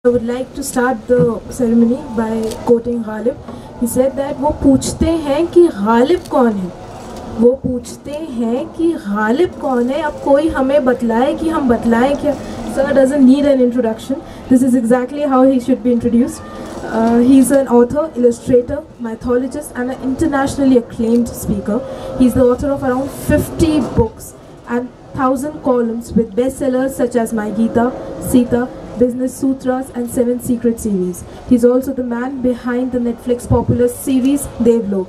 I would like to start the ceremony by quoting Ghalib. He said that वो पूछते हैं कि गालिब कौन है, वो पूछते हैं कि गालिब कौन है, अब कोई हमें बतलाए कि हम बतलाएं क्या. Sir doesn't need an introduction. This is exactly how he should be introduced. He's an author, illustrator, mythologist and an internationally acclaimed speaker. He's the author of around 50 books and 1,000 columns with bestsellers such as My Gita, Sita, Business Sutras and 7 Secret series. He's also the man behind the Netflix popular series Devlok.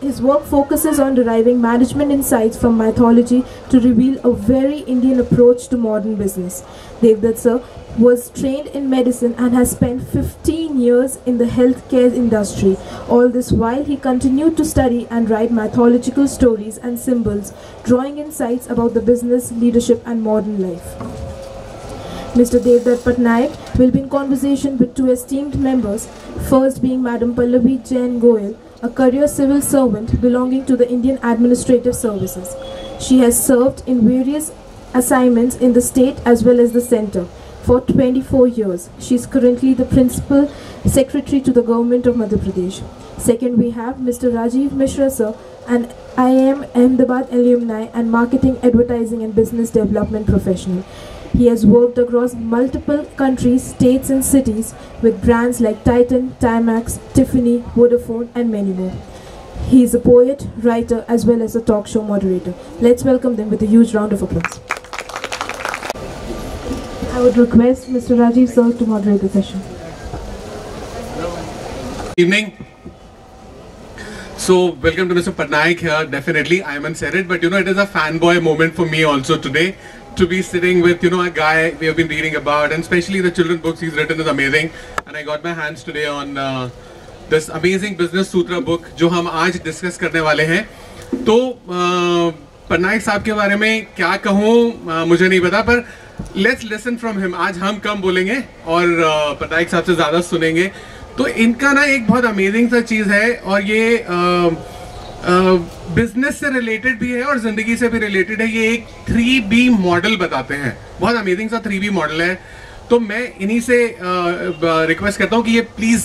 His work focuses on deriving management insights from mythology to reveal a very Indian approach to modern business. Devdutt sir was trained in medicine and has spent 15 years in the healthcare industry. All this while he continued to study and write mythological stories and symbols, drawing insights about the business, leadership and modern life. Mr. Devdutt Patnaik will be in conversation with 2 esteemed members, first being Madam Pallavi Jain Goyal, a career civil servant belonging to the Indian Administrative Services. She has served in various assignments in the state as well as the centre for 24 years. She is currently the Principal Secretary to the Government of Madhya Pradesh. Second, we have Mr. Rajiv Mishra sir, an IIM Ahmedabad alumni and marketing, advertising and business development professional. He has worked across multiple countries, states and cities with brands like Titan, Timex, Tiffany, Vodafone and many more. He is a poet, writer as well as a talk show moderator. Let's welcome them with a huge round of applause. I would request Mr. Rajiv sir to moderate the session. Evening. So welcome to Mr. Patnaik here. Definitely Ayman said it, but you know it is a fanboy moment for me also today to be sitting with, you know, a guy we have been reading about, and especially the children books he's written is amazing. And I got my hands today on this amazing Business Sutra book जो हम आज discuss करने वाले हैं. तो पटनायक साहब के बारे में क्या कहूँ मुझे नहीं पता, पर let's listen from him. आज हम कम बोलेंगे और पटनायक साहब से ज़्यादा सुनेंगे. तो इनका ना एक बहुत अमेजिंग सा चीज़ है, और ये बिजनेस से रिलेटेड भी है और जिंदगी से भी रिलेटेड है. ये एक 3B मॉडल बताते हैं, बहुत अमेजिंग सा 3B मॉडल है. तो मैं इन्हीं से रिक्वेस्ट करता हूँ कि ये प्लीज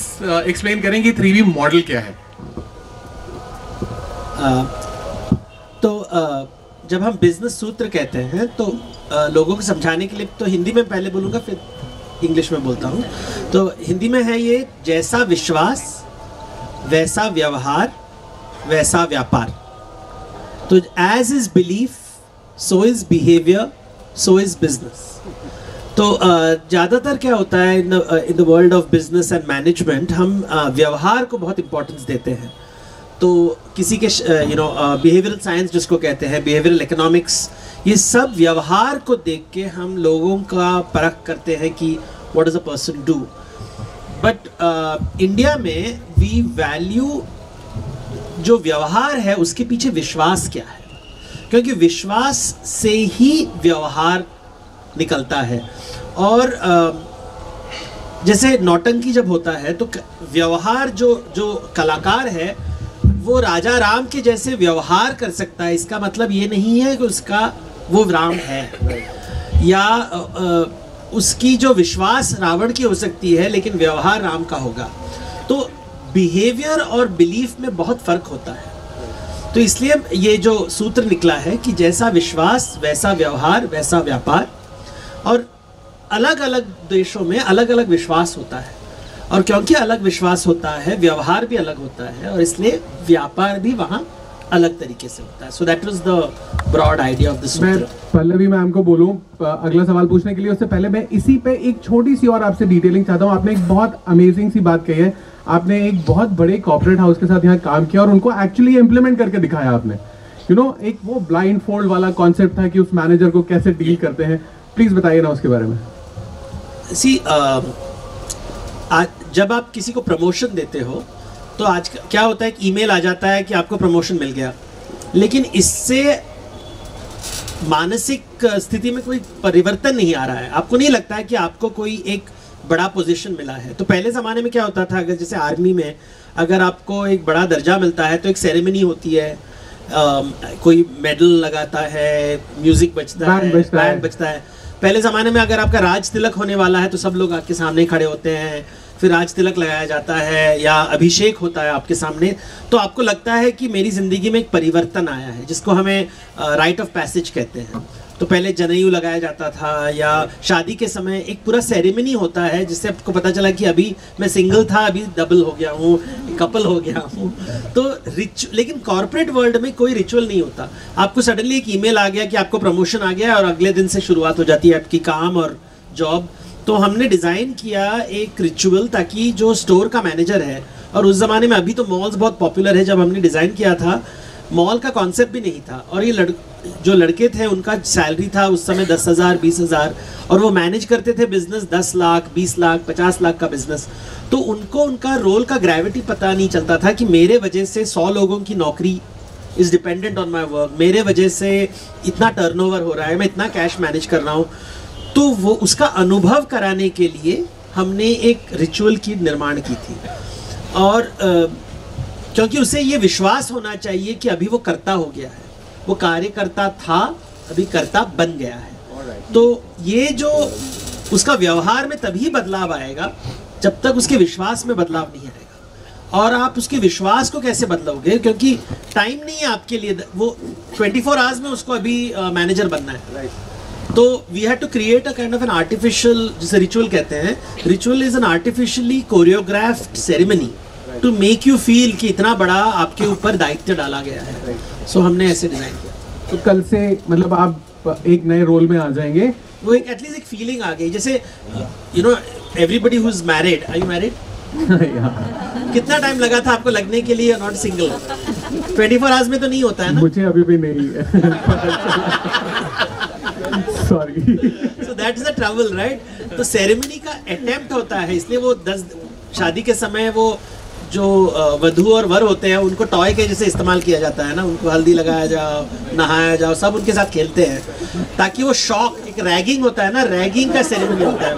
एक्सप्लेन करें कि 3B मॉडल क्या है. जब हम बिजनेस सूत्र कहते हैं तो लोगों को समझाने के लिए तो हिंदी में पहले बोलूँगा फिर इंग्लिश में बोलता हूँ. तो हिंदी में है ये: जैसा विश्वास वैसा व्यवहार वैसा व्यापार. तो as is belief so is behaviour so is business. तो ज़्यादातर क्या होता है in the world of business and management, हम व्यवहार को बहुत इंपॉर्टेंस देते हैं. तो किसी के बिहेवियरल साइंस जिसको कहते हैं, बिहेवियरल इकोनॉमिक्स, ये सब व्यवहार को देख के हम लोगों का परख करते हैं कि what does a person do. But India में वी वैल्यू जो व्यवहार है उसके पीछे विश्वास क्या है, क्योंकि विश्वास से ही व्यवहार निकलता है. और जैसे नौटंकी जब होता है तो व्यवहार जो कलाकार है वो राजा राम के जैसे व्यवहार कर सकता है. इसका मतलब ये नहीं है कि उसका वो राम है, या उसकी जो विश्वास रावण की हो सकती है लेकिन व्यवहार राम का होगा. तो बिहेवियर और बिलीफ में बहुत फ़र्क होता है. तो इसलिए ये जो सूत्र निकला है कि जैसा विश्वास वैसा व्यवहार वैसा व्यापार. और अलग अलग देशों में अलग अलग विश्वास होता है, और क्योंकि अलग विश्वास होता है व्यवहार भी अलग होता है, और इसलिए व्यापार भी वहाँ अलग तरीके से होता है. So that was the broad idea of the sutra. मैं पल्लवी मैम को बोलूँ अगला सवाल पूछने के लिए, उससे पहले मैं इसी पे एक छोटी सी और आपसे डिटेलिंग चाहता हूँ. आपने एक बहुत अमेजिंग सी बात कही है. आपने एक बहुत बड़े कॉर्पोरेट हाउस के साथ यहाँ काम किया और उनको एक्चुअली इम्प्लीमेंट करके दिखाया आपने. एक वो ब्लाइंड फोल्ड वाला कॉन्सेप्ट था कि उस मैनेजर को कैसे डील करते हैं. प्लीज बताइए ना उसके बारे में. जब आप किसी को प्रमोशन देते हो तो आज क्या होता है कि ईमेल आ जाता है कि आपको प्रमोशन मिल गया, लेकिन इससे मानसिक स्थिति में कोई परिवर्तन नहीं आ रहा है. आपको नहीं लगता है कि आपको कोई एक बड़ा पोजीशन मिला है. तो पहले ज़माने में क्या होता था, अगर जैसे आर्मी में अगर आपको एक बड़ा दर्जा मिलता है तो एक सेरेमनी होती है, कोई मेडल लगाता है, म्यूजिक बजता है, बैंड बजता है. पहले ज़माने में अगर आपका राज तिलक होने वाला है तो सब लोग आपके सामने खड़े होते हैं, फिर राज तिलक लगाया जाता है या अभिषेक होता है आपके सामने, तो आपको लगता है कि मेरी ज़िंदगी में एक परिवर्तन आया है, जिसको हमें राइट ऑफ पैसेज कहते हैं। तो पहले जनेऊ लगाया जाता था, या शादी के समय एक पूरा सेरेमनी होता है जिससे आपको पता चला कि अभी मैं सिंगल था, अभी डबल हो गया हूँ, कपल हो गया हूँ। तो लेकिन कॉर्पोरेट वर्ल्ड में कोई रिचुअल नहीं होता। आपको सडनली एक ईमेल आ गया कि आपको प्रमोशन आ गया और अगले दिन से शुरुआत हो जाती है आपकी काम और जॉब। तो हमने डिज़ाइन किया एक रिचुअल ताकि जो स्टोर का मैनेजर है, और उस ज़माने में, अभी तो मॉल्स बहुत पॉपुलर है, जब हमने डिज़ाइन किया था मॉल का कॉन्सेप्ट भी नहीं था, और ये जो लड़के थे उनका सैलरी था उस समय 10,000 20,000, और वो मैनेज करते थे बिजनेस 10 लाख 20 लाख 50 लाख का बिजनेस। तो उनको उनका रोल का ग्रेविटी पता नहीं चलता था कि मेरे वजह से 100 लोगों की नौकरी is dependent on my work, मेरे वजह से इतना टर्नओवर हो रहा है, मैं इतना कैश मैनेज कर रहा हूँ। तो वो उसका अनुभव कराने के लिए हमने एक रिचुअल की निर्माण की थी, और क्योंकि उसे ये विश्वास होना चाहिए कि अभी वो कर्ता हो गया है, वो कार्यकर्ता था, अभी कर्ता बन गया है। तो ये जो उसका व्यवहार में तभी बदलाव आएगा जब तक उसके विश्वास में बदलाव नहीं आएगा। और आप उसके विश्वास को कैसे बदलोगे, क्योंकि टाइम नहीं है आपके लिए, वो 24 आवर्स में उसको अभी मैनेजर बनना है। तो we had to create a kind of an artificial, जिसे रिचुअल कहते हैं, ritual is an artificially choreographed ceremony to make you feel कि इतना बड़ा आपके ऊपर दायित्व डाला गया है। सो हमने ऐसे डिजाइन किया। तो कल से मतलब आप एक नए रोल में आ जाएंगे, वो एक एटलीस्ट एक फीलिंग आ गई, जैसे you know everybody who is married, are you married? कितना टाइम लगा था आपको लगने के लिए नॉट सिंगल? 24 आवर्स में तो नहीं होता है ना? मुझे अभी भी नहीं है। Sorry. So that is the trouble, right? तो सेरेमनी का अटेम्प्ट होता है, इसलिए वो 10 शादी के समय वो जो वधू और वर होते हैं उनको टॉय के जैसे इस्तेमाल किया जाता है ना, उनको हल्दी लगाया जाओ, नहाया जाओ, सब उनके साथ खेलते हैं ताकि वो शौक, एक रैगिंग होता है ना, रैगिंग का सेरेमनी होता है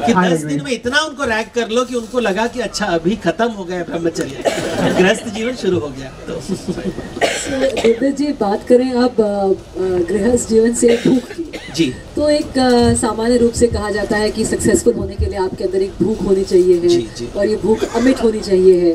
कि 10 दिन में इतना उनको रैग कर लो कि उनको लगा कि अच्छा अभी खत्म हो गया ब्रह्मचर्य, गृहस्थ जीवन शुरू हो गया। तो दिव्या जी, बात करें अब गृहस्थ जीवन से भूख की जी, तो एक सामान्य रूप से कहा जाता है कि सक्सेसफुल होने के लिए आपके अंदर एक भूख होनी चाहिए है, जी। और ये भूख अमिट होनी चाहिए है।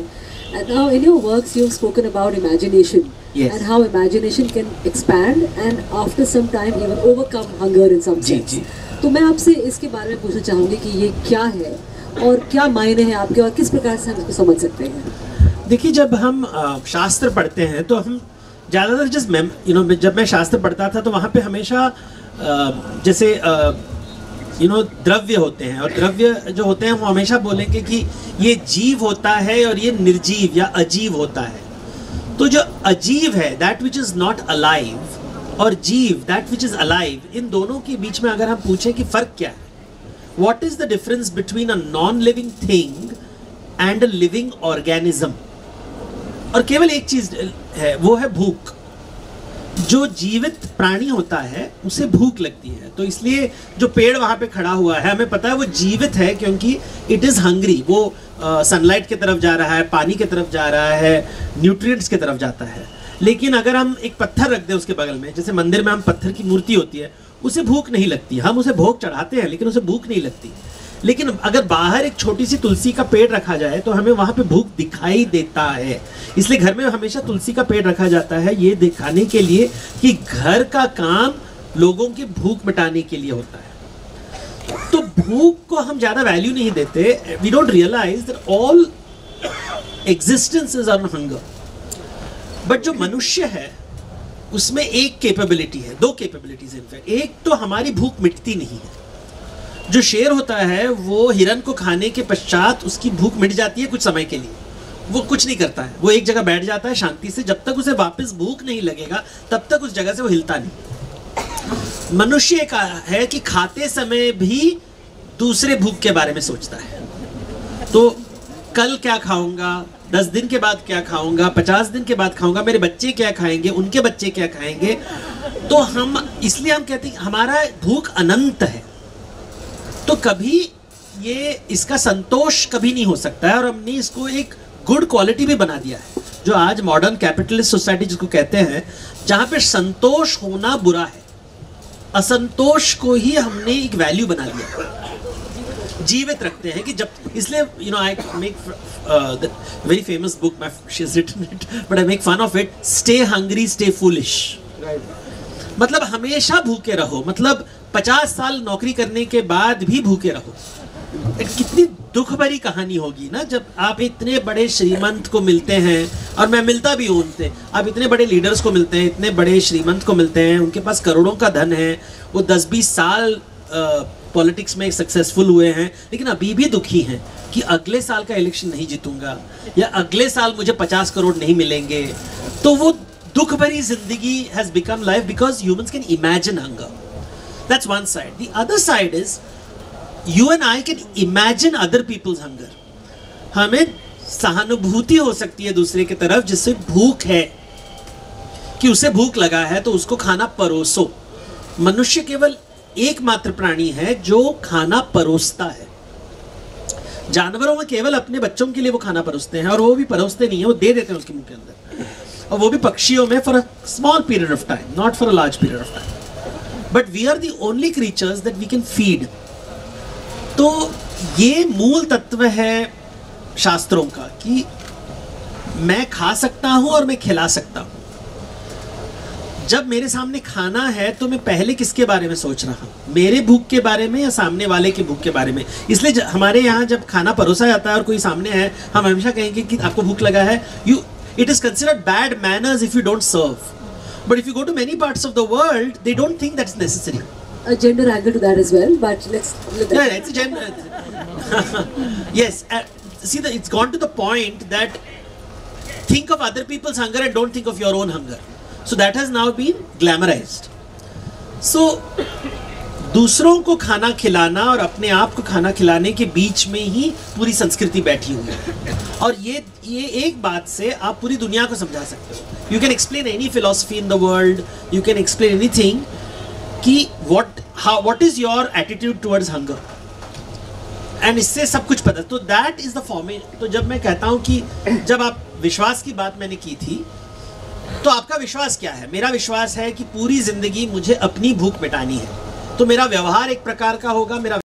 And now in your works you've spoken about imagination, yes, and how imagination can expand and after some time even overcome hunger in some sense. जी। तो मैं आपसे इसके बारे में पूछना चाहूँगी कि ये क्या है और क्या मायने हैं आपके, और किस प्रकार से हम इसको समझ सकते हैं? देखिए, जब हम शास्त्र पढ़ते हैं तो हम ज़्यादातर जब मैं शास्त्र पढ़ता था तो वहाँ पे हमेशा जैसे द्रव्य होते हैं, और द्रव्य जो होते हैं वो हमेशा बोलेंगे कि ये जीव होता है और ये निर्जीव या अजीव होता है। तो जो अजीव है, that which is not alive, और जीव दैट विच इज़ अलाइव, इन दोनों के बीच में अगर हम पूछें कि फ़र्क क्या है, what is the difference between a non living thing and a living organism, और केवल एक चीज़ है, वो है भूख। जो जीवित प्राणी होता है उसे भूख लगती है, तो इसलिए जो पेड़ वहाँ पे खड़ा हुआ है हमें पता है वो जीवित है, क्योंकि इट इज़ हंग्री, वो सनलाइट की तरफ जा रहा है, पानी की तरफ जा रहा है, न्यूट्रिएंट्स की तरफ जाता है। लेकिन अगर हम एक पत्थर रख दें उसके बगल में, जैसे मंदिर में हम पत्थर की मूर्ति होती है, उसे भूख नहीं लगती, हम उसे भोग चढ़ाते हैं लेकिन उसे भूख नहीं लगती। लेकिन अगर बाहर एक छोटी सी तुलसी का पेड़ रखा जाए तो हमें वहाँ पे भूख दिखाई देता है। इसलिए घर में हमेशा तुलसी का पेड़ रखा जाता है, ये दिखाने के लिए कि घर का काम लोगों की भूख मिटाने के लिए होता है। तो भूख को हम ज़्यादा वैल्यू नहीं देते। We don't realise that all existence is on hunger. But जो मनुष्य है उसमें एक कैपेबिलिटी है, दो कैपेबिलिटीज इनफैक्ट। एक तो हमारी भूख मिटती नहीं है। जो शेर होता है वो हिरन को खाने के पश्चात उसकी भूख मिट जाती है कुछ समय के लिए, वो कुछ नहीं करता है, वो एक जगह बैठ जाता है शांति से, जब तक उसे वापस भूख नहीं लगेगा तब तक उस जगह से वो हिलता नहीं। मनुष्य का है कि खाते समय भी दूसरे भूख के बारे में सोचता है। तो कल क्या खाऊंगा, 10 दिन के बाद क्या खाऊंगा, 50 दिन के बाद खाऊंगा, मेरे बच्चे क्या खाएंगे, उनके बच्चे क्या खाएंगे। तो हम इसलिए हम कहते हैं हमारा भूख अनंत है, तो कभी ये इसका संतोष कभी नहीं हो सकता है। और हमने इसको एक गुड क्वालिटी भी बना दिया है, जो आज मॉडर्न कैपिटलिस्ट सोसाइटी जिसको कहते हैं, जहाँ पे संतोष होना बुरा है। असंतोष को ही हमने एक वैल्यू बना लिया, जीवित रखते हैं कि जब, इसलिए you know I make very famous book, she has written it but I make fun of it, stay hungry stay foolish. मतलब हमेशा भूखे रहो, मतलब 50 साल नौकरी करने के बाद भी भूखे रहो। कितनी दुख भरी कहानी होगी ना जब आप इतने बड़े श्रीमंत को मिलते हैं, और मैं मिलता भी हूँ उनसे, आप इतने बड़े लीडर्स को मिलते हैं, इतने बड़े श्रीमंत को मिलते हैं, उनके पास करोड़ों का धन है, वो 10-20 साल पॉलिटिक्स में सक्सेसफुल हुए हैं, लेकिन अभी भी दुखी हैं कि अगले साल का इलेक्शन नहीं जीतूंगा, या अगले साल मुझे 50 करोड़ नहीं मिलेंगे। तो वो दुख भरी जिंदगी has become life because humans can imagine hunger. That's one side. The other side is you and I can imagine other people's hunger. हमें सहानुभूति हो सकती है दूसरे की तरफ, जिससे भूख है कि उसे भूख लगा है तो उसको खाना परोसो। मनुष्य केवल एकमात्र प्राणी है जो खाना परोसता है। जानवरों में केवल अपने बच्चों के लिए वो खाना परोसते हैं, और वो भी परोसते नहीं है, वो दे देते हैं उसके मुंह के अंदर, और वो भी पक्षियों में for a small period of time, not for a large period of time. But we are the only creatures that we can feed. तो ये मूल तत्व है शास्त्रों का कि मैं खा सकता हूं और मैं खिला सकता हूं। जब मेरे सामने खाना है तो मैं पहले किसके बारे में सोच रहा हूं, मेरे भूख के बारे में या सामने वाले की भूख के बारे में। इसलिए हमारे यहाँ जब खाना परोसा जाता है और कोई सामने है, हम हमेशा कहेंगे कि आपको भूख लगा है, it is considered bad manners if you don't serve. But if you go to many parts of the world, they don't think that's necessary. A gender angle to that as well, but let's let that. Yeah, it's a gender. Yes, see, it's gone to the point that think of other people's hunger and don't think of your own hunger. So that has now been glamorized. So दूसरों को खाना खिलाना और अपने आप को खाना खिलाने के बीच में ही पूरी संस्कृति बैठी हुई है। और ये एक बात से आप पूरी दुनिया को समझा सकते हो। You can explain any philosophy in the world, you can explain anything कि what is your attitude towards hunger, and इससे सब कुछ पता। तो दैट इज द फॉर्मेट। तो जब मैं कहता हूँ कि जब आप विश्वास की बात मैंने की थी, तो आपका विश्वास क्या है? मेरा विश्वास है कि पूरी जिंदगी मुझे अपनी भूख मिटानी है, तो मेरा व्यवहार एक प्रकार का होगा, मेरा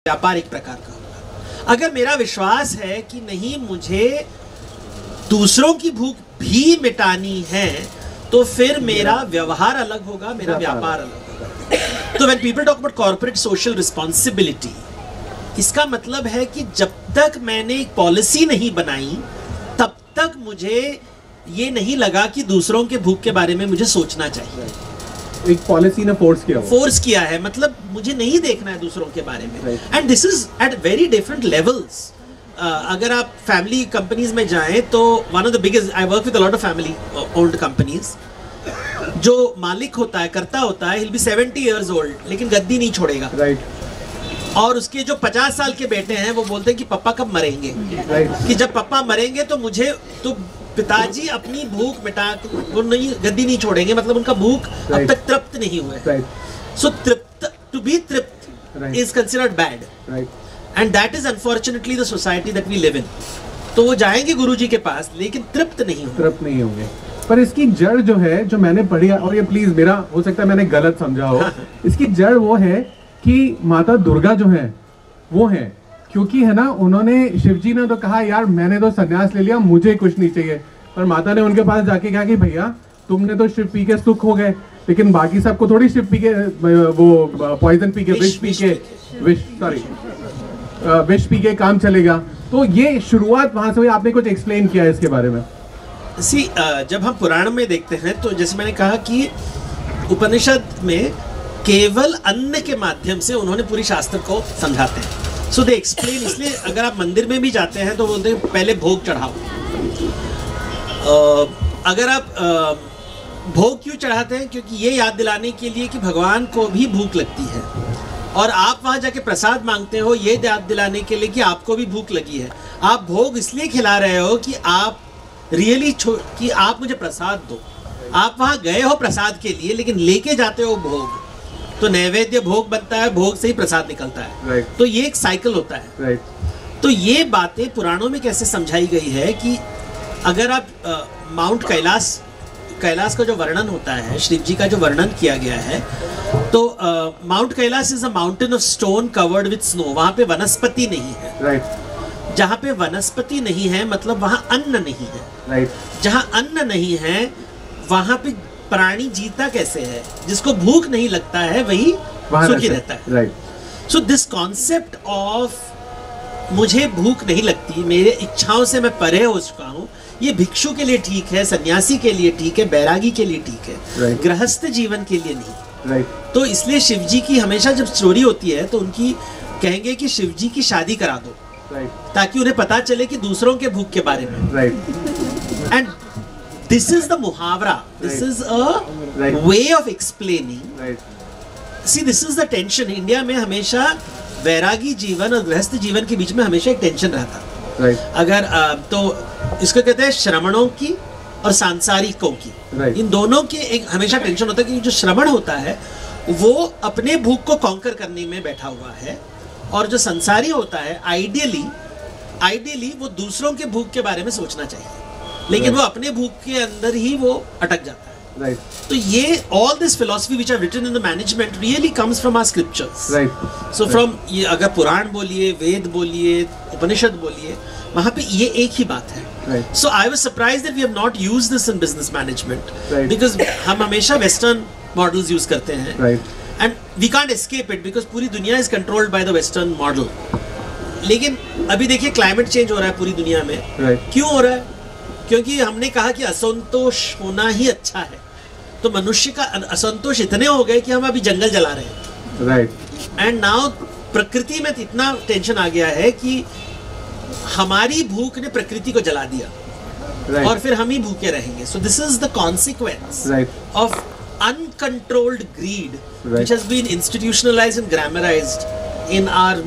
व्यापार एक प्रकार का होगा। अगर मेरा विश्वास है कि नहीं, मुझे दूसरों की भूख भी मिटानी है, तो फिर मेरा व्यवहार अलग होगा, मेरा व्यापार अलग होगा। तो when people talk about corporate social responsibility, इसका मतलब है कि जब तक मैंने एक पॉलिसी नहीं बनाई, तब तक मुझे ये नहीं लगा कि दूसरों के भूख के बारे में मुझे सोचना चाहिए। एक पॉलिसी ने फोर्स किया है, मतलब मुझे नहीं देखना है दूसरों के बारे में। And this is at very different levels. अगर आप फैमिली कंपनीज में जाएं तो one of the biggest, I work with a lot of family owned companies, जो मालिक होता है, करता होता है, he'll be 70 years old, लेकिन गद्दी नहीं छोड़ेगा। और उसके जो 50 साल के बेटे हैं वो बोलते हैं कि पापा कब मरेंगे, कि जब पापा मरेंगे तो मुझे, तो पिताजी अपनी भूख मिटा, वो नहीं, गद्दी नहीं छोड़ेंगे, मतलब उनका भूख अब तक तृप्त नहीं हुआ। So tript, to be tript is considered bad, and that is unfortunately the society that we live in. तो वो जाएंगे गुरुजी के पास, लेकिन तृप्त नहीं होंगे। पर इसकी जड़ जो है, जो मैंने पढ़ी, और ये प्लीज मेरा हो सकता है मैंने गलत समझा हो, इसकी जड़ वो है कि माता दुर्गा जो है वो है, क्योंकि है ना, उन्होंने, शिवजी ने तो कहा यार मैंने तो संन्यास ले लिया, मुझे कुछ नहीं चाहिए, पर माता ने उनके पास जाके कहा कि भैया तुमने तो शिव पी के सुख हो गए, लेकिन बाकी सबको थोड़ी शिव पी के, वो पॉइजन पी के, विष पी के काम चलेगा। तो ये शुरुआत वहां से हुई। आपने कुछ एक्सप्लेन किया है इसके बारे में? जब हम पुराण में देखते हैं तो जैसे मैंने कहा कि उपनिषद में केवल अन्न के माध्यम से उन्होंने पूरी शास्त्र को समझाते हैं। सो दे एक्सप्लेन। इसलिए अगर आप मंदिर में भी जाते हैं तो बोलते हैं पहले भोग चढ़ाओ। अगर आप भोग क्यों चढ़ाते हैं? क्योंकि ये याद दिलाने के लिए कि भगवान को भी भूख लगती है, और आप वहाँ जाके प्रसाद मांगते हो ये याद दिलाने के लिए कि आपको भी भूख लगी है। आप भोग इसलिए खिला रहे हो कि आप रियली कि आप मुझे प्रसाद दो। आप वहाँ गए हो प्रसाद के लिए, लेकिन लेके जाते हो भोग, तो नैवेद्य भोग बनता है, भोग से ही प्रसाद निकलता है। तो ये एक साइकिल होता है। तो ये बातें पुराणों में कैसे समझाई गई है कि अगर आप माउंट कैलाश कैलाश का जो वर्णन होता है, शिव जी का जो वर्णन किया गया है, तो mount Kailash is a mountain of stone covered with snow. वहां पे वनस्पति नहीं है, राइट। जहाँ पे वनस्पति नहीं है मतलब वहाँ अन्न नहीं है, राइट। जहाँ अन्न नहीं है वहां पे प्राणी जीता कैसे है? जिसको भूख नहीं लगता है वही सुखी रहता है, right. So this concept of मुझे भूख नहीं लगती, मेरे इच्छाओं से मैं परे हो चुका हूँ, ये भिक्षु के लिए ठीक है, सन्यासी के लिए ठीक है, बैरागी के लिए ठीक है, Right. गृहस्थ जीवन के लिए नहीं। राइट। तो इसलिए शिव जी की हमेशा जब स्टोरी होती है तो उनकी कहेंगे कि शिव जी की शादी करा दो, राइट। ताकि उन्हें पता चले कि दूसरों के भूख के बारे में। Right. And this is the मुहावरा, this is a way of explaining. Right. See this is the tension. India में हमेशा वैरागी जीवन और गृहस्थ जीवन के बीच में हमेशा एक टेंशन रहता। राइट। अगर तो इसको कहते हैं श्रमणों की और सांसारिकों की। Right. इन दोनों के एक हमेशा टेंशन होता है कि जो श्रमण होता है वो अपने भूख को कॉन्कर करने में बैठा हुआ है, और जो संसारी होता है आइडियली वो दूसरों के भूख के बारे में सोचना चाहिए, लेकिन Right. वो अपने भूख के अंदर ही वो अटक जाता है। राइट। तो ये all this philosophy which I've written in the management really comes from our scriptures. Right. So from ये अगर पुराण बोलिए, वेद बोलिए, उपनिषद बोलिए, वहाँ पे ये एक ही बात है। Right. So I was surprised that we have not used this in business management, Right. because हम हमेशा Western models use करते हैं, Right. and we can't escape it because पूरी दुनिया is controlled by the Western model. लेकिन अभी देखिए climate change हो रहा है पूरी दुनिया में। Right. क्यों हो रहा है? क्योंकि हमने कहा कि असंतोष होना ही अच्छा है, तो मनुष्य का असंतोष इतने हो गए कि हम अभी जंगल जला रहे हैं। राइट। एंड नाउ प्रकृति में इतना टेंशन आ गया है कि हमारी भूख ने प्रकृति को जला दिया, राइट। और फिर हम ही भूखे रहेंगे। So this is the consequence right. Of uncontrolled greed Right. which has been institutionalized and grammarized in our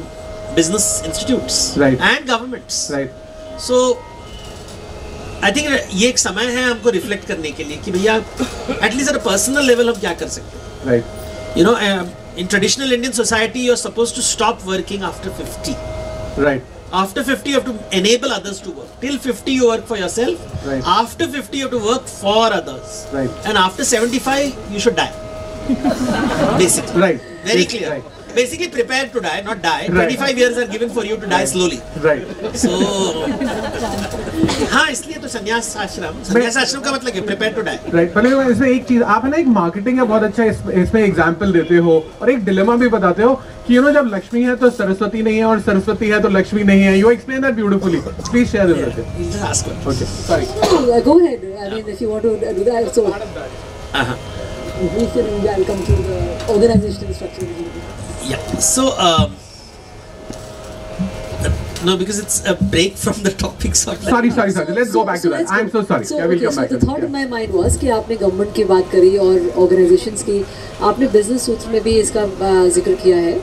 business institutes Right. and governments. Right. So I think ये एक समय है हमको रिफ्लेक्ट करने के लिए कि भैया at least at a personal level हम क्या कर सकते हैं। Right. You know, in traditional Indian society, you're supposed to stop working after 50. Right. After 50, you have to enable others to work. Till 50, you work for yourself. Right. After 50, you have to work for others. Right. And after 75, you should die. Basically. Right. Very Yes, clear. right. Basically, prepare to die, not die. Right. 25 years are given for you to die slowly. Right. So, हाँ, इसलिए तो संन्यास आश्रम का मतलब है prepare to die. Right. पहले इसमें एक चीज, आप है ना एक मार्केटिंग का बहुत अच्छा इसमें एग्जांपल देते हो और एक डिलेमा भी बताते हो कि जब लक्ष्मी है तो सरस्वती नहीं है और सरस्वती है तो लक्ष्मी नहीं है। You explain that beautifully. Please share this with You just ask one. Okay. Sorry. Go ahead. I mean, if you want to do that, so Uh-huh. briefly I'll come to the organizational structure. Yeah. So, no, because it's a break from the topic. Sorry. Let's go back to that. I'm so sorry. I will come back So to the thought that. in my mind was कि आपने government की बात करी और organisations की, आपने business सूत्र में भी इसका जिक्र किया है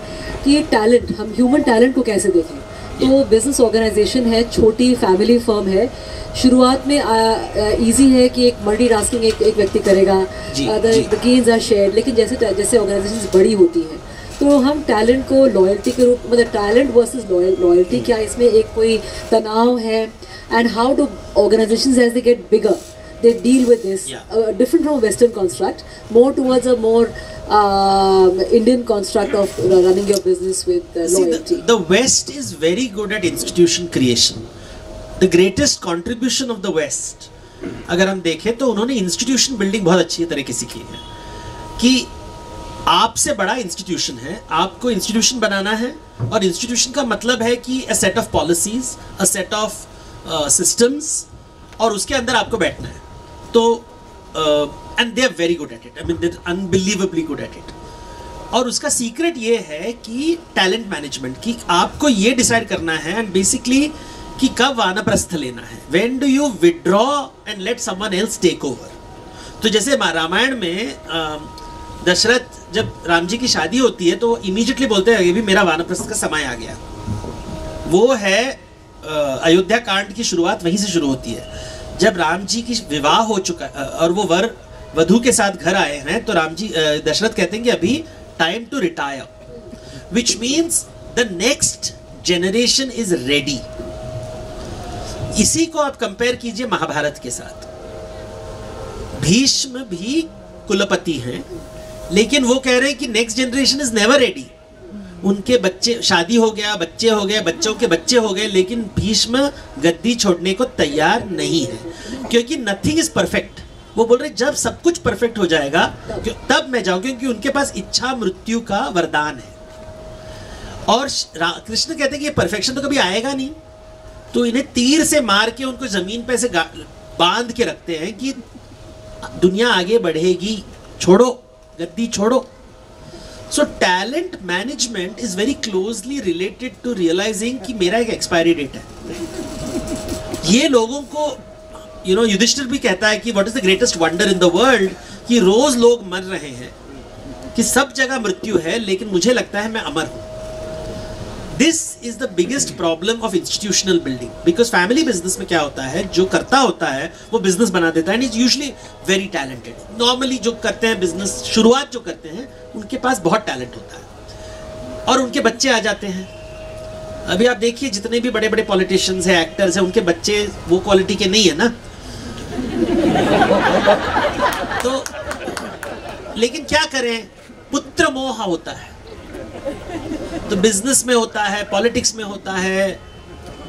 कि ये टैलेंट, हम ह्यूमन टैलेंट को कैसे देखें। तो बिजनेस ऑर्गेनाइजेशन है, छोटी फैमिली फर्म है, शुरुआत में इजी है कि एक मल्टीटास्किंग एक व्यक्ति करेगा, द गेन्स आर शेयर्ड। लेकिन जैसे जैसे ऑर्गेनाइजेशंस बड़ी होती हैं तो हम टैलेंट को लॉयल्टी के रूप, मतलब टैलेंट वर्सेस लॉयल्टी, क्या इसमें एक कोई तनाव है? And how do organisations as they get bigger they deal with this, different from Western construct, more towards a more Indian construct of running your business with loyalty. See, the West is very good at institution creation. The greatest contribution of the West, अगर हम देखें तो उन्होंने institution building बहुत अच्छी तरीके से की है कि आपसे बड़ा इंस्टीट्यूशन है, आपको इंस्टीट्यूशन बनाना है, और इंस्टीट्यूशन का मतलब है कि a set of policies, a set of systems, और उसके अंदर आपको बैठना है। तो and they are very good at it. I mean, they're unbelievably good at it. और उसका सीक्रेट ये है कि टैलेंट मैनेजमेंट, कि आपको ये डिसाइड करना है एंड बेसिकली कि कब वानप्रस्थ लेना है, when do you withdraw and let someone else take over. तो जैसे रामायण में दशरथ जब राम जी की शादी होती है तो इमीडिएटली बोलते हैं भी मेरा वानप्रस्थ का समय आ गया। वो है अयोध्या कांड की शुरुआत वहीं से शुरू होती है। जब राम जी की विवाह हो चुका और वो वर वधू के साथ घर आए हैं तो राम जी दशरथ कहते हैं कि अभी time to retire, which means the next generation is ready. इसी को आप कंपेयर कीजिए महाभारत के साथ। भीष्म भी कुलपति हैं, लेकिन वो कह रहे हैं कि next generation is never ready. उनके बच्चे, शादी हो गया, बच्चे हो गए, बच्चों के बच्चे हो गए, लेकिन भीष्म गद्दी छोड़ने को तैयार नहीं है, क्योंकि नथिंग इज परफेक्ट। वो बोल रहे जब सब कुछ परफेक्ट हो जाएगा तब मैं जाऊं, क्योंकि उनके पास इच्छा मृत्यु का वरदान है। और कृष्ण कहते हैं कि ये परफेक्शन तो कभी आएगा नहीं, तो इन्हें तीर से मार के उनको जमीन पे से बांध के रखते हैं कि दुनिया आगे बढ़ेगी, छोड़ो गद्दी छोड़ो। So talent management is very closely related to realising कि मेरा एक एक्सपायरी डेट है। ये लोगों को युधिष्ठिर भी कहता है कि what is the greatest wonder in the world, कि रोज लोग मर रहे हैं, कि सब जगह मृत्यु है, लेकिन मुझे लगता है मैं अमर हूं। This is the biggest problem of institutional building, because family business में क्या होता है, जो करता होता है वो बिजनेस बना देता है, and is usually very talented. Normally जो करते हैं बिजनेस, शुरुआत जो करते हैं, उनके पास बहुत टैलेंट होता है और उनके बच्चे आ जाते हैं। अभी आप देखिए जितने भी बड़े बड़े पॉलिटिशियंस हैं, एक्टर्स हैं, उनके बच्चे वो क्वालिटी के नहीं है ना। तो लेकिन क्या करें, पुत्र मोह होता है। तो बिजनेस में होता है, पॉलिटिक्स में होता है,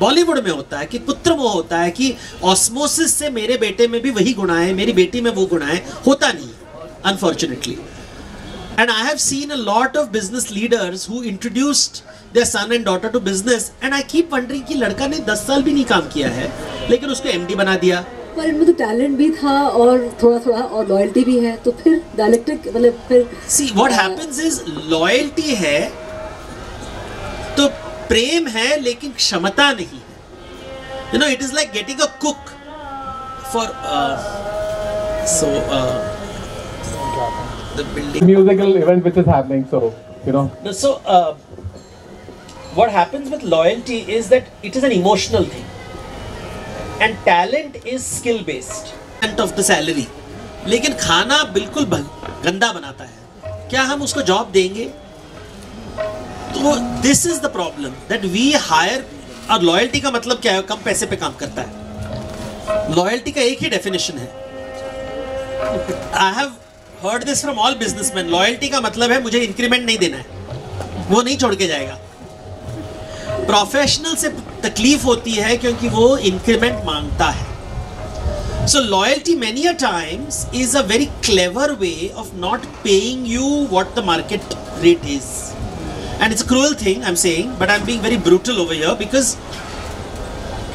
बॉलीवुड में होता है कि पुत्र मोह होता है कि ऑस्मोसिस से मेरे बेटे में भी वही गुण आए, मेरी बेटी में वो गुण आए। होता नहीं unfortunately. And I have seen a lot of business leaders who introduced their son and daughter to business, and I keep wondering कि लड़का ने 10 साल भी नहीं काम किया है, लेकिन उसको एमडी बना दिया। पर इनमें तो टैलेंट भी था और थोड़ा थोड़ा और लॉयल्टी भी है, तो फिर डायलेक्ट्रिक मतलब फिर see what happens is loyalty है तो प्रेम है, लेकिन क्षमता नहीं है। It is like getting a cook for the building musical event which is happening, so so what happens with loyalty is that it is an emotional thing, and talent is skill based and of the salary, लेकिन खाना बिल्कुल गंदा बनाता है, क्या हम उसको job देंगे? तो this is the problem that we hire. और लॉयल्टी का मतलब क्या है? कम पैसे पे काम करता है। लॉयल्टी का एक ही डेफिनेशन है, I have heard this from all businessman. Loyalty का मतलब है मुझे इंक्रीमेंट नहीं देना है, वो नहीं छोड़ के जाएगा। प्रोफेशनल से तकलीफ होती है क्योंकि वो इंक्रीमेंट मांगता है। So loyalty many a times is a very clever way of not paying you what the market rate is, and it's a cruel thing I'm saying, but I'm being very brutal over here because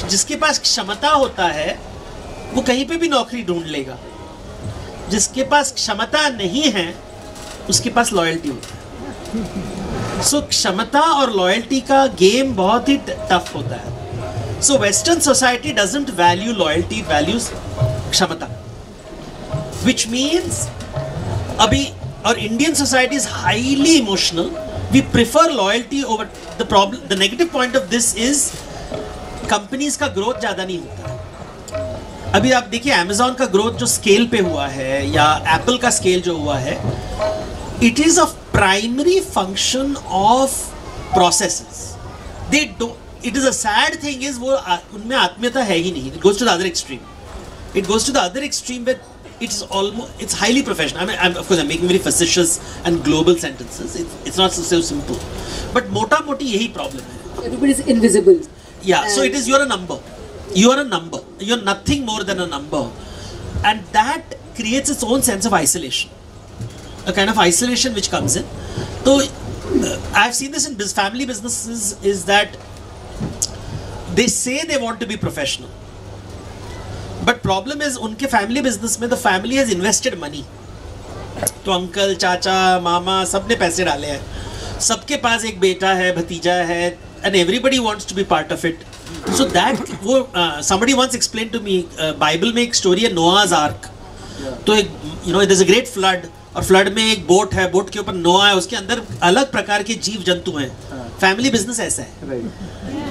जिसके पास क्षमता होता है वो कहीं पे भी नौकरी ढूंढ लेगा, जिसके पास क्षमता नहीं है उसके पास लॉयल्टी होती है। सो क्षमता और लॉयल्टी का गेम बहुत ही टफ होता है। So Western society doesn't value loyalty, it values क्षमता, which means अभी और Indian society is highly emotional. We prefer loyalty over the problem. The negative point of this is companies का growth ज़्यादा नहीं होता। अभी आप देखिए Amazon का growth जो scale पे हुआ है या Apple का scale जो हुआ है, it is a primary function of processes. They don't. It is a sad thing is वो उनमें आत्मीयता है ही नहीं. It goes to the other extreme. It goes to the other extreme where it's highly professional. I mean, of course I'm making very facetious and global sentences. It's not so simple. But मोटा मोटी यही problem है. Everybody is invisible. Yeah. So it is you're a number. You are a number. You're nothing more than a number, and that creates its own sense of isolation. A kind of isolation which comes in. So I've seen this in family businesses is that they say they want to be professional, but problem is उनके family business में the family has invested money. तो uncle, चाचा, मामा सब ने पैसे डाले हैं, सबके पास एक बेटा है, भतीजा है, and everybody wants to be part of it. So that वो somebody once explained to me, Bible में एक story है Noah's Ark. तो एक there's a great flood, और फ्लड में एक बोट है, बोट के ऊपर नोआ है, उसके अंदर अलग प्रकार के जीव जंतु हैं। फैमिली बिजनेस ऐसा है,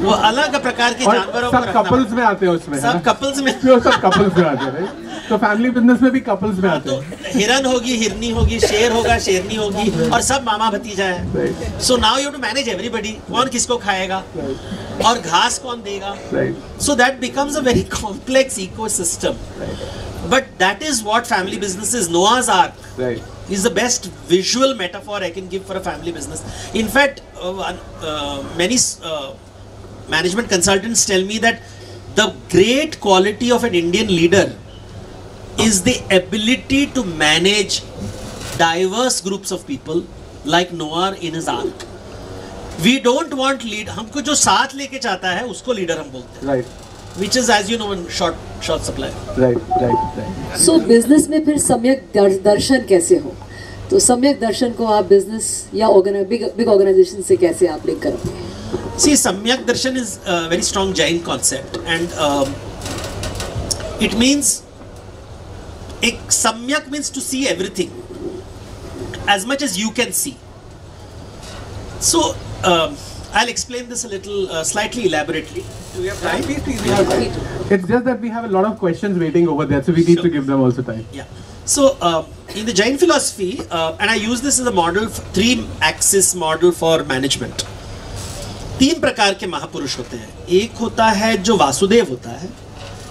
वो अलग प्रकार के जानवरों को रखना। कपल्स में आते हैं उसमें, सब कपल्स में, सब कपल्स में आते हैं। तो फैमिली बिजनेस में भी कपल्स में आते हैं। तो हिरन होगी, हिरनी होगी, शेर होगा, शेरनी होगी, और सब मामा भतीजा है। So now you have to manage everybody, कौन किसको खाएगा और घास कौन देगा। So that becomes a very complex ecosystem. But that is what family business is. Noah's Ark Right. is the best visual metaphor I can give for a family business. In fact, many management consultants tell me that the great quality of an Indian leader is the ability to manage diverse groups of people like Noah in his ark. We don't want lead. हमको जो साथ लेके चाहता है उसको leader हम बोलते हैं. Right. Which is, as you know, in short supply. Right. So business में फिर सम्यक दर्शन कैसे हो? तो सम्यक दर्शन को आप बिजनेस या बिग ऑर्गेनाइजेशन से कैसे आप लिंक करते हैं? See, Samyak Darshan is a very strong Jain concept, and it means Samyak means to see everything as much as you can see. So I'll explain this a little slightly elaborately. Do we have time? It's just that we have a lot of questions waiting over there, so we need to give them also time. Yeah. So in the Jain philosophy, and I use this as a model, three-axis model for management. तीन प्रकार के महापुरुष होते हैं. एक होता है जो वासुदेव होता है,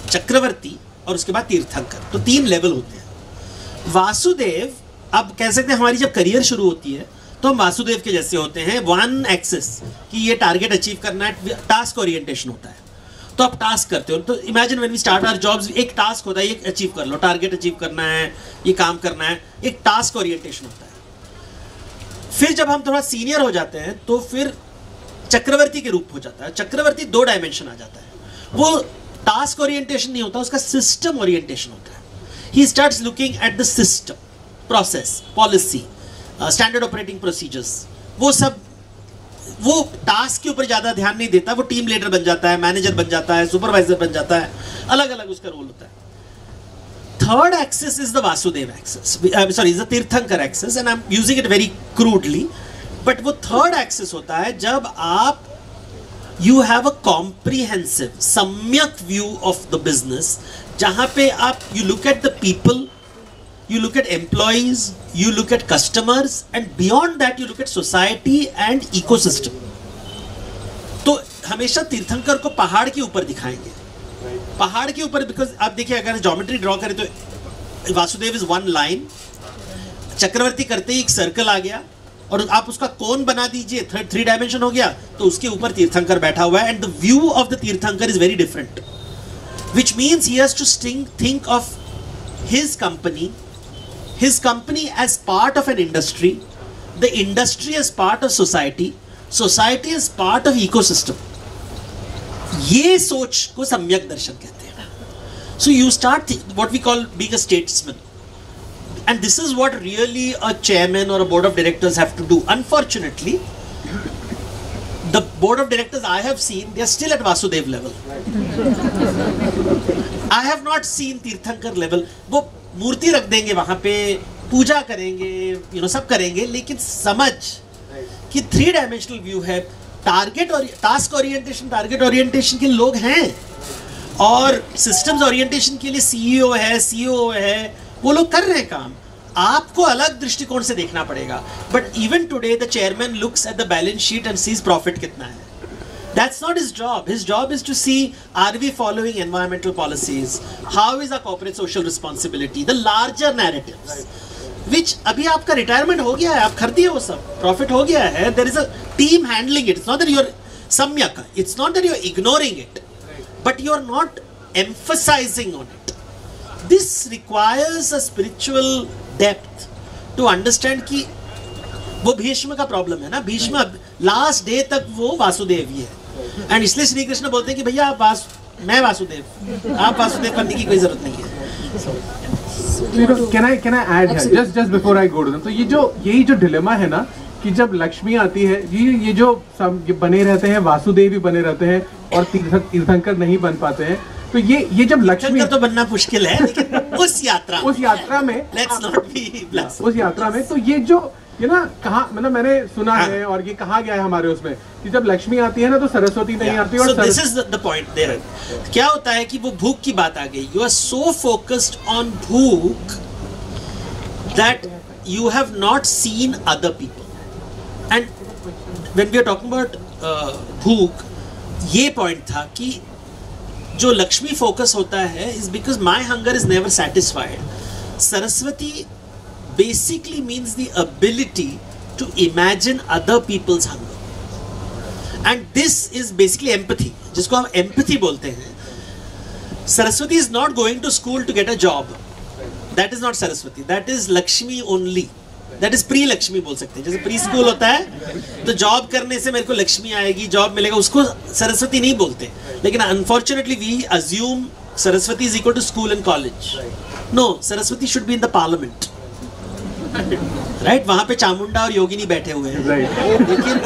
चक्रवर्ती, और उसके बाद तीर्थंकर. तो तीन लेवल होते हैं. वासुदेव, अब कह सकते हैं हमारी जब करियर शुरू होती है तो हम वासुदेव के जैसे होते हैं. वन एक्सिस कि ये टारगेट अचीव करना है, टास्क ओरिएंटेशन होता है. तो आप टास्क करते हो. तो imagine when we start our jobs, एक टास्क होता है, ये अचीव कर लो, टारगेट अचीव करना है, ये काम करना है, एक टास्क ओरिएंटेशन होता है. फिर जब हम थोड़ा सीनियर हो जाते हैं तो फिर चक्रवर्ती के रूप हो जाता है. चक्रवर्ती दो डायमेंशन आ जाता है. वो टास्क ओरिएंटेशन नहीं होता, उसका सिस्टम ओरिएंटेशन होता है. He starts looking at the system, process, policy, standard operating procedures. वो सब, वो टास्क के ऊपर ज्यादा ध्यान नहीं देता. वो टीम लीडर बन जाता है, मैनेजर बन जाता है, सुपरवाइजर बन जाता है. अलग अलग उसका रोल होता है. Third axis is the Vasudev axis, sorry, is the Tirthankar axis, and I am using it very crudely. But वो थर्ड एक्सिस होता है जब आप यू हैव अ कॉम्प्रिहेंसिव सम्यक व्यू ऑफ द बिजनेस, जहां पे आप you look at the people, you look at employees, you look at customers, and beyond that you look at society and ecosystem. तो हमेशा तीर्थंकर को पहाड़ के ऊपर दिखाएंगे. पहाड़ के ऊपर, बिकॉज आप देखिए अगर ज्योमेट्री ड्रॉ करें तो वासुदेव इज वन लाइन, चक्रवर्ती करते ही एक सर्कल आ गया, और आप उसका कोन बना दीजिए, थ्री डायमेंशन हो गया, तो उसके ऊपर तीर्थंकर बैठा हुआ है. And the view of the Tirthankar is very different, which means he has to think of his company as part of an industry, the industry as part of society, society as part of ecosystem. ये सोच को सम्यक दर्शन कहते हैं. So you start what we call being a statesman, and this is what really a chairman or a board of directors have to do. Unfortunately, the board of directors I have seen, they are still at Vasudev level. I have not seen तीर्थंकर level. वो मूर्ति रख देंगे वहां पे, पूजा करेंगे, सब करेंगे, लेकिन समझ कि थ्री डायमेंशनल व्यू है. टारगेट और टास्क ओरिएंटेशन, टारगेट ओरिएंटेशन के लोग हैं, और सिस्टम्स ओरिएंटेशन के लिए सीईओ है, सीओ है, वो लोग कर रहे हैं काम. आपको अलग दृष्टिकोण से देखना पड़ेगा. But even today the chairman looks at the balance sheet and sees profit कितना है. That's not his job. His job is to see, are we following environmental policies? How is our corporate social responsibility? The larger narratives. Which अभी आपका retirement हो गया है, आप खरीदी है वो सब, प्रॉफिट हो गया है. There is a team handling it. It's not that you're samyak. It's not that you're ignoring it, but you're not emphasizing on it. This requires a spiritual depth to understand कि वो भीष्म का problem है ना. Bhishma last day तक वो वासुदेव ही है, and इसलिए श्री कृष्ण बोलते हैं कि भैया आप मैं वासुदेव, आप वासुदेव बनने की कोई जरूरत नहीं है. Can I add here, just before I go to them? तो यही जो डिलेमा है ना, कि जब लक्ष्मी आती है, ये जो सब बने रहते हैं, वासुदेव ही बने रहते हैं और तीर्थंकर नहीं बन पाते हैं. तो ये जब लक्ष्मी तो बनना मुश्किल है, लेकिन उस यात्रा में let's not be blessed. उस यात्रा में तो ये ना कहा, मतलब मैंने सुना है और ये कहा गया है हमारे उसमें कि जब लक्ष्मी आती है ना तो सरस्वती नहीं आती. और this is the point there. क्या होता है कि वो भूख की बात आ गई. You are so focused on bhookh that you have not seen other people. And when we are talking about bhookh, ये पॉइंट था कि जो लक्ष्मी फोकस होता है is because my hunger is never satisfied. Saraswati basically means the ability to imagine other people's hunger, and this is basically empathy, जिसको हम empathy बोलते हैं. Saraswati is not going to school to get a job. That is not Saraswati, that is Lakshmi only. That is pre Lakshmi बोल सकते हैं. जैसे pre school होता है तो जॉब करने से मेरे को लक्ष्मी आएगी, जॉब मिलेगा, उसको सरस्वती नहीं बोलते. लेकिन unfortunately we assume Saraswati is equal to school and college. No, Saraswati should be in the parliament, right? वहां पे चामुंडा और योगिनी बैठे हुए हैं. लेकिन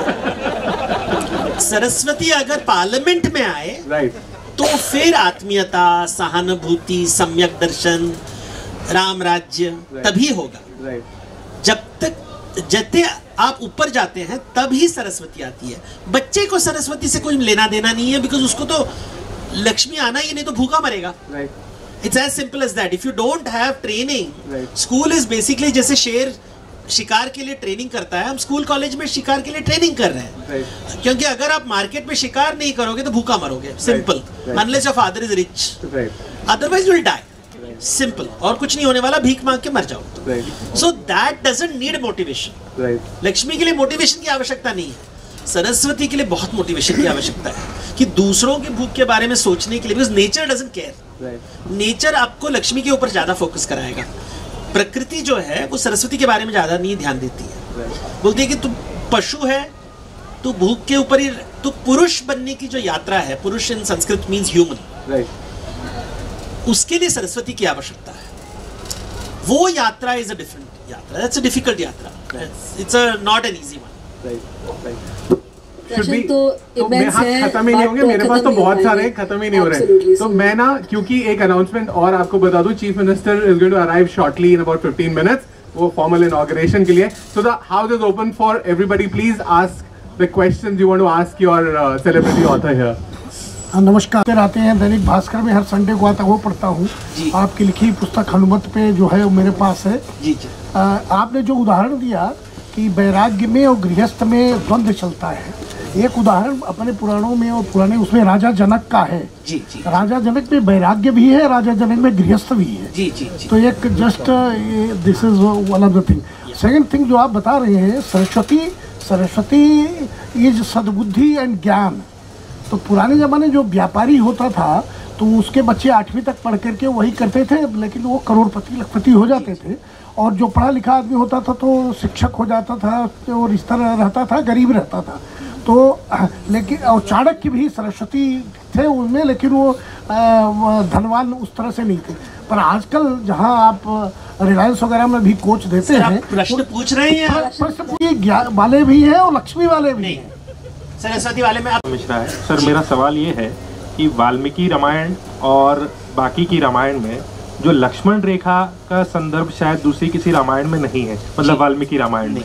सरस्वती अगर पार्लियामेंट में आए तो फिर आत्मीयता, सहानुभूति, सम्यक दर्शन, राम राज्य तभी होगा. जब तक जते आप ऊपर जाते हैं तब ही सरस्वती आती है. बच्चे को सरस्वती से कोई लेना देना नहीं है, बिकॉज उसको तो लक्ष्मी आना ही नहीं तो भूखा मरेगा. It's as simple as that. If you don't have training, school is basically जैसे शेर शिकार के लिए ट्रेनिंग करता है, हम स्कूल कॉलेज में शिकार के लिए ट्रेनिंग कर रहे हैं. क्योंकि अगर आप मार्केट में शिकार नहीं करोगे तो भूखा मरोगे. Simple. Unless your father is rich, otherwise you will die. Simple. और कुछ नहीं होने वाला, भीख मांग के मर जाओ. So that doesn't need motivation. Lakshmi के लिए मोटिवेशन की आवश्यकता नहीं है. सरस्वती के लिए बहुत मोटिवेशन की आवश्यकता है कि दूसरों की भूख के बारे में सोचने के लिए, because nature doesn't care. Nature आपको लक्ष्मी के ऊपर ज्यादा फोकस कराएगा. प्रकृति जो है वो सरस्वती के बारे में ज्यादा नहीं ध्यान देती है. बोलती है कि तू पशु है, तू भूख के ऊपर ही, तू पुरुष बनने की जो यात्रा है, पुरुष इन संस्कृत मीन्स ह्यूमन, उसके लिए सरस्वती की आवश्यकता है. वो यात्रा इज अ डिफरेंट यात्रा. दैट्स अ डिफिकल्ट यात्रा. It's a not an easy one. तो मैं खत्म ही नहीं होंगे, मेरे पास तो बहुत सारे खत्म ही नहीं हो रहे. तो मैं ना, क्योंकि एक अनाउंसमेंट और आपको बता दूं, chief minister is going to arrive shortly in about 15 minutes, वो फॉर्मल इनॉग्रेशन के लिए. So the house is open for everybody. Please ask the questions you want to ask your celebrity author here. नमस्कार. आते हैं दैनिक भास्कर में, हर Sunday को आता, वो पढ़ता हूँ. आपकी लिखी पुस्तक हनुमत पे जो है वो मेरे पास है. जी. आपने जो उदाहरण दिया कि वैराग्य में और गृहस्थ में द्वंद्व चलता है, एक उदाहरण अपने पुराणों में और पुराने उसमें राजा जनक का है. जी. राजा जनक में वैराग्य भी है, राजा जनक में गृहस्थ भी है. जी. तो एक just this is one of the thing. Second thing जो आप बता रहे हैं, सरस्वती इज सद्बुद्धि एंड ज्ञान. तो पुराने ज़माने जो व्यापारी होता था तो उसके बच्चे 8वीं तक पढ़ करके वही करते थे, लेकिन वो करोड़पति लखपति हो जाते थे. और जो पढ़ा लिखा आदमी होता था तो शिक्षक हो जाता था, और इस तरह रहता था, गरीब रहता था. तो लेकिन और चाणक्य भी सरस्वती थे उनमें, लेकिन वो धनवान उस तरह से नहीं थे. पर आजकल जहाँ आप रिलायंस वगैरह में भी कोच देते हैं, प्रश्न पूछ रहे हैं, प्रश्न ज्ञान वाले भी हैं और लक्ष्मी वाले भी हैं. सरस्वती वाले में आप मिश्रा है. सर, मेरा सवाल ये है कि वाल्मीकि रामायण और बाकी की रामायण में जो लक्ष्मण रेखा का संदर्भ शायद दूसरी किसी रामायण में नहीं है, मतलब वाल्मीकि रामायण में,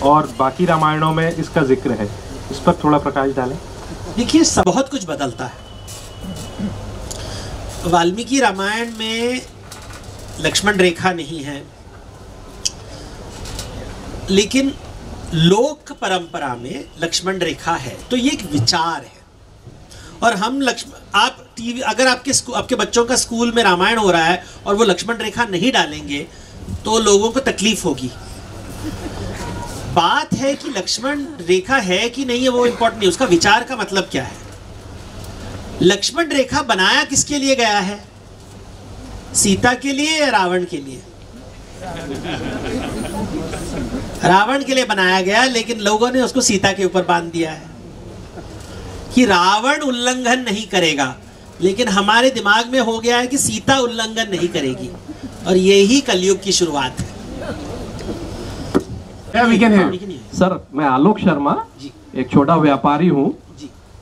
और बाकी रामायणों में इसका जिक्र है. इस पर थोड़ा प्रकाश डालें. देखिए, बहुत कुछ बदलता है. वाल्मीकि रामायण में लक्ष्मण रेखा नहीं है, लेकिन लोक परंपरा में लक्ष्मण रेखा है. तो ये एक विचार है. और हम आप टीवी, अगर आपके बच्चों का स्कूल में रामायण हो रहा है और वो लक्ष्मण रेखा नहीं डालेंगे तो लोगों को तकलीफ होगी. बात है कि लक्ष्मण रेखा है कि नहीं है वो इंपॉर्टेंट नहीं, उसका विचार का मतलब क्या है. लक्ष्मण रेखा बनाया किसके लिए गया है? सीता के लिए या रावण के लिए? रावण के लिए बनाया गया, लेकिन लोगों ने उसको सीता के ऊपर बांध दिया है कि रावण उल्लंघन नहीं करेगा. लेकिन हमारे दिमाग में हो गया है कि सीता उल्लंघन नहीं करेगी, और यही कलयुग की शुरुआत है. सर, मैं आलोक शर्मा, एक छोटा व्यापारी हूँ,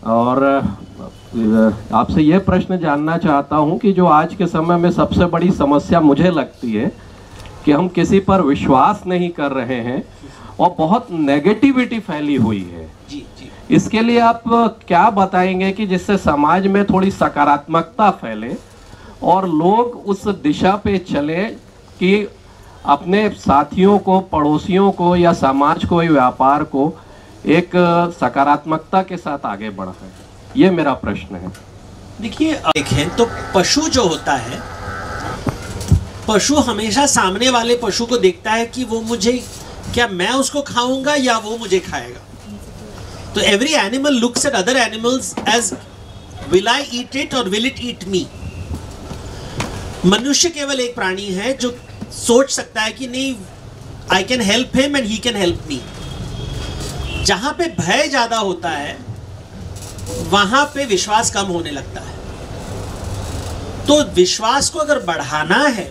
और आपसे यह प्रश्न जानना चाहता हूँ कि जो आज के समय में सबसे बड़ी समस्या मुझे लगती है कि हम किसी पर विश्वास नहीं कर रहे हैं और बहुत नेगेटिविटी फैली हुई है. इसके लिए आप क्या बताएंगे कि जिससे समाज में थोड़ी सकारात्मकता फैले और लोग उस दिशा पे चले कि अपने साथियों को, पड़ोसियों को या समाज को, व्यापार को एक सकारात्मकता के साथ आगे बढ़ाएं? ये मेरा प्रश्न है. देखिए देखें तो पशु जो होता है, पशु हमेशा सामने वाले पशु को देखता है कि वो मुझे, क्या मैं उसको खाऊंगा या वो मुझे खाएगा। तो every animal looks at other animals as will I eat it और विल इट ईट मी। मनुष्य केवल एक प्राणी है जो सोच सकता है कि नहीं, I can help him and he can help me. जहां पे भय ज्यादा होता है वहां पे विश्वास कम होने लगता है। तो विश्वास को अगर बढ़ाना है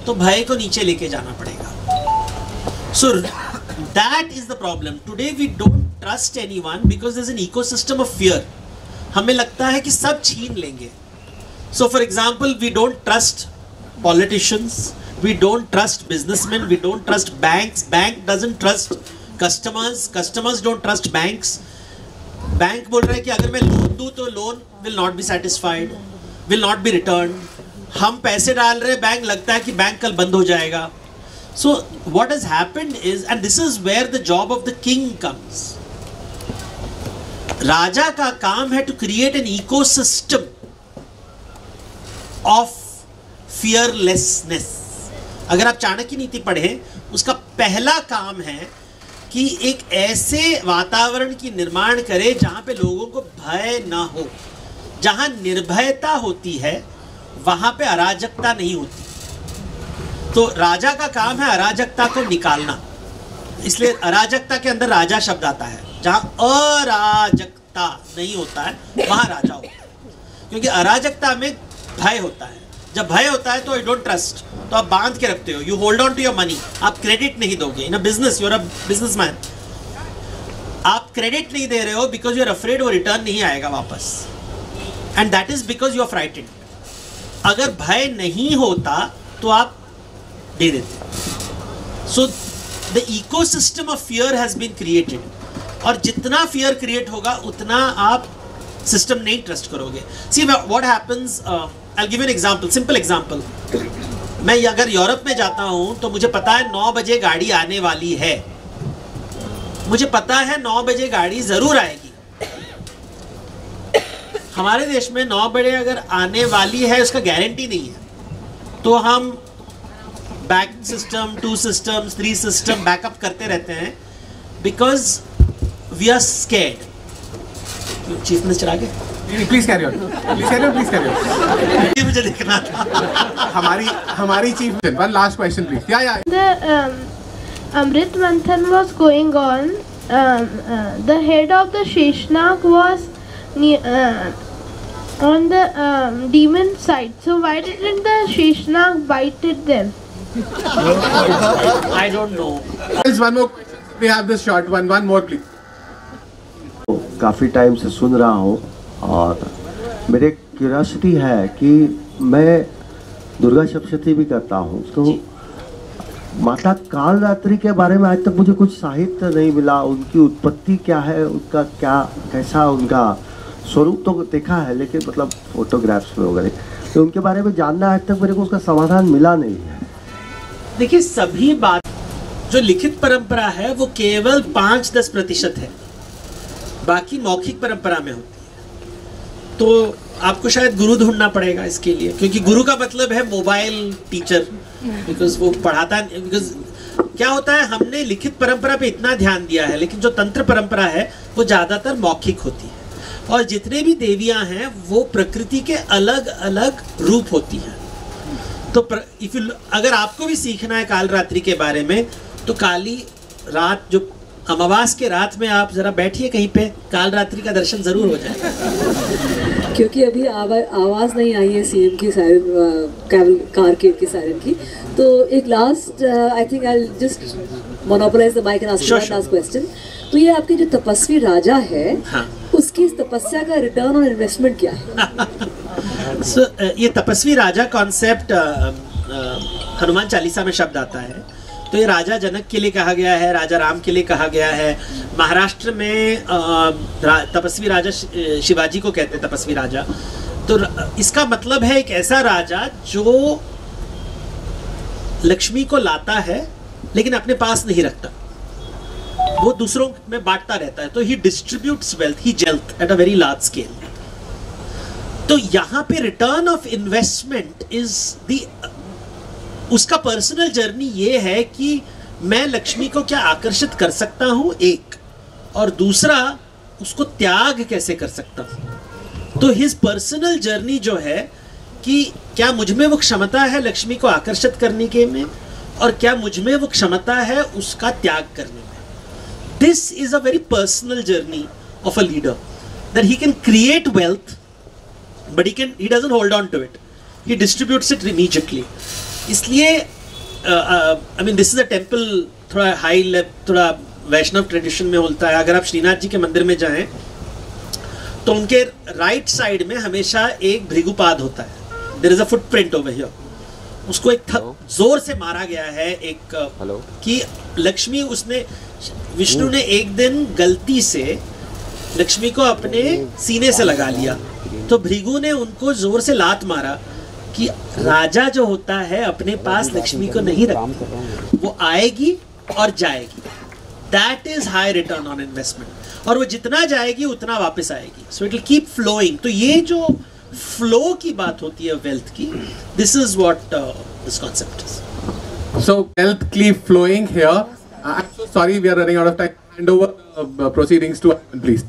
तो भय को नीचे लेके जाना पड़ेगा। So that is the problem. Today we don't trust anyone because there is an ecosystem of fear. हमें लगता है कि सब छीन लेंगे। So for example, we don't trust politicians, we don't trust businessman, we don't trust banks, bank doesn't trust customers, customers don't trust banks. Bank बोल रहा है कि अगर मैं लोन दूं तो loan will not be satisfied, will not be return. हम पैसे डाल रहे हैं, बैंक लगता है कि बैंक कल बंद हो जाएगा। So what has happened is, and this is where the job of the king comes. राजा का काम है to create an ecosystem of fearlessness. अगर आप चाणक्य नीति पढ़ें, उसका पहला काम है कि एक ऐसे वातावरण की निर्माण करे जहां पे लोगों को भय ना हो। जहां निर्भयता होती है वहां पे अराजकता नहीं होती। तो राजा का काम है अराजकता को निकालना, इसलिए अराजकता के अंदर राजा शब्द आता है। जहां अराजकता नहीं होता है वहां राजा होता है, क्योंकि अराजकता में भय होता है। जब भय होता है तो आई डोंट ट्रस्ट, तो आप बांध के रखते हो, you hold on to your money. आप क्रेडिट नहीं दोगे। In a business, you are a businessman, आप क्रेडिट नहीं दे रहे हो बिकॉज यू आर अफ्रेड वो रिटर्न नहीं आएगा वापस, and that is because you are frightened. अगर भय नहीं होता तो आप दे देते। So the ecosystem of fear has been created, और जितना फियर क्रिएट होगा उतना आप सिस्टम नहीं ट्रस्ट करोगे। See what happens, I'll give you an example, simple example. मैं अगर यूरोप में जाता हूं तो मुझे पता है 9 बजे गाड़ी आने वाली है। मुझे पता है 9 बजे गाड़ी जरूर आएगी। हमारे देश में 9 बजे अगर आने वाली है उसका गारंटी नहीं है, तो हम back system, 2 system, 3 system backup करते रहते हैं because we are scared. Chief minister आ गए? Please carry on, please carry on, please carry on. ये मुझे देखना था। हमारी chief, one last question please. या The Amrit Manthan was going on. The head of the Sheshnag was on the demon side. So why didn't the Sheshnag bited them? I don't know. There's one more. We have this short one. One more please. काफ़ी time से सुन रहा हूँ और मेरे curiosity है कि मैं दुर्गा सप्तशती भी करता हूँ, तो माता कालरात्रि के बारे में आज तक मुझे कुछ साहित्य नहीं मिला। उनकी उत्पत्ति क्या है, उनका क्या कैसा उनका स्वरूप तो देखा है, लेकिन मतलब फोटोग्राफ्स में वगैरह, तो उनके बारे में जानना आज तक मेरे को उसका समाधान मिला नहीं है। देखिए, सभी बात जो लिखित परंपरा है वो केवल 5-10% है, बाकी मौखिक परंपरा में होती है। तो आपको शायद गुरु ढूंढना पड़ेगा इसके लिए, क्योंकि गुरु का मतलब है मोबाइल टीचर, बिकॉज वो पढ़ाता है। बिकॉज क्या होता है, हमने लिखित परंपरा पे इतना ध्यान दिया है, लेकिन जो तंत्र परंपरा है वो ज़्यादातर मौखिक होती है, और जितने भी देवियां हैं वो प्रकृति के अलग अलग रूप होती हैं। तो अगर आपको भी सीखना है कालरात्रि के बारे में, तो काली रात, जो अमावास के रात में आप जरा बैठिए कहीं पे, कालरात्रि का दर्शन जरूर हो जाएगा। क्योंकि अभी आवाज़ नहीं आई है सीएम की सायरन, कार की सायरन की, तो एक last, I think I just monopolise the mic and ask one last question. तो ये आपके जो तपस्वी राजा है, हाँ, उसकी इस तपस्या का रिटर्न ऑन इन्वेस्टमेंट क्या है? ये तपस्वी राजा कॉन्सेप्ट हनुमान चालीसा में शब्द आता है। तो ये राजा जनक के लिए कहा गया है, राजा राम के लिए कहा गया है। महाराष्ट्र में तपस्वी राजा शिवाजी को कहते हैं तपस्वी राजा। तो इसका मतलब है एक ऐसा राजा जो लक्ष्मी को लाता है लेकिन अपने पास नहीं रखता, वो दूसरों में बांटता रहता है। तो he distributes wealth, he wealth at a very large scale. तो यहाँ पे return of investment is the, उसका पर्सनल जर्नी ये है कि मैं लक्ष्मी को क्या आकर्षित कर सकता हूँ एक, और दूसरा उसको त्याग कैसे कर सकता हूँ। तो हिज पर्सनल जर्नी जो है कि क्या मुझ में वो क्षमता है लक्ष्मी को आकर्षित करने के में, और क्या मुझ में वो क्षमता है उसका त्याग करने में। This is a very personal journey of a leader, that he can create wealth but he doesn't hold on to it, he distributes it immediately. इसलिए I mean this is a temple, थोड़ा high level, थोड़ा Vaishnav tradition में होता है। अगर आप श्रीनाथ जी के मंदिर में जाएं तो उनके राइट साइड में हमेशा एक भृगुपाद होता है, there is a footprint over here. उसको एक जोर से मारा गया है एक कि लक्ष्मी, उसने विष्णु ने एक दिन गलती से लक्ष्मी को अपने सीने से लगा लिया, तो भृगु ने उनको जोर से लात मारा कि राजा जो होता है अपने पास लक्ष्मी को नहीं रखता, वो आएगी और जाएगी। That is high return on investment, और वो जितना जाएगी उतना वापस आएगी, so it will keep flowing. तो ये जो फ्लो की बात होती है वेल्थ की, this is what this concept is. So wealth keep flowing here. I'm so sorry we are running out of time. Hand over the proceedings to Arvind, please.